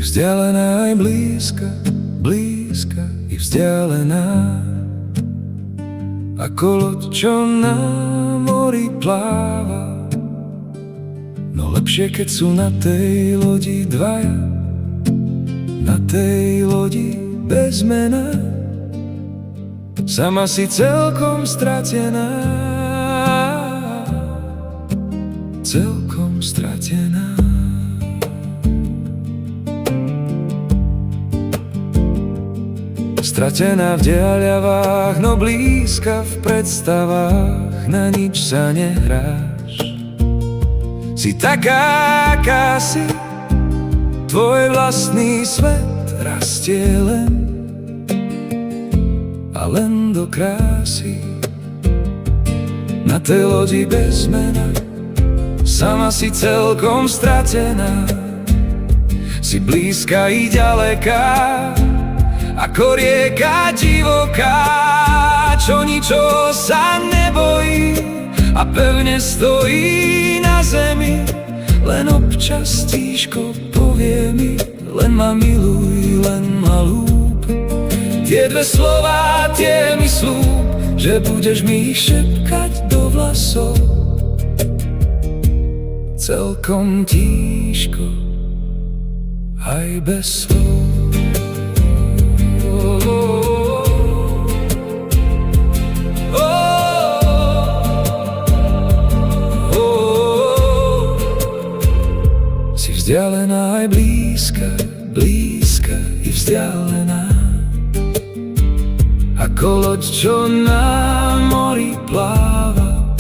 Vzdialená aj blízka, blízka i vzdialená, ako loď, čo na mori pláva. No lepšie, keď sú na tej lodi dvaja, na tej lodi bez mena. Sama si celkom stratená, celkom stratená. Stratená v diaľavách, no blízka v predstavách, na nič sa nehráš. Si taká, aká si, tvoj vlastný svet rastie len a len do krásy. Na tej lodi bez mena, sama si celkom stratená, si blízka i ďaleká, ako rieka divoká, čo ničo sa nebojí a pevne stojí na zemi. Len občas tížko povie mi, len ma miluj, len ma ľúb. Tie dve slová, tie mi slúb, že budeš mi ich šepkať do vlasov. Celkom tížko, aj bez slov. Si vzdialená aj blízka, blízka i vzdialená, ako loď, čo na mori pláva.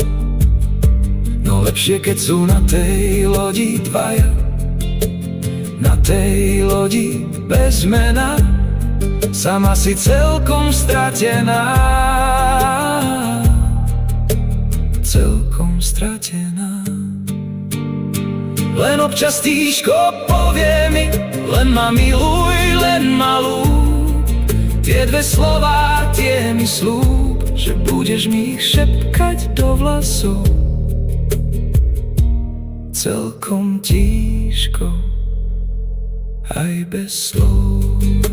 No lepšie, keď sú na tej lodi dvaja, na tej lodi bez mena. Sama si celkom stratená, celkom stratená. Len občas tížko povie mi, len ma miluj, len ma ľúb. Tie dve slová, tie mi slúb, že budeš mi ich šepkať do vlasov. Celkom tížko, aj bez slov.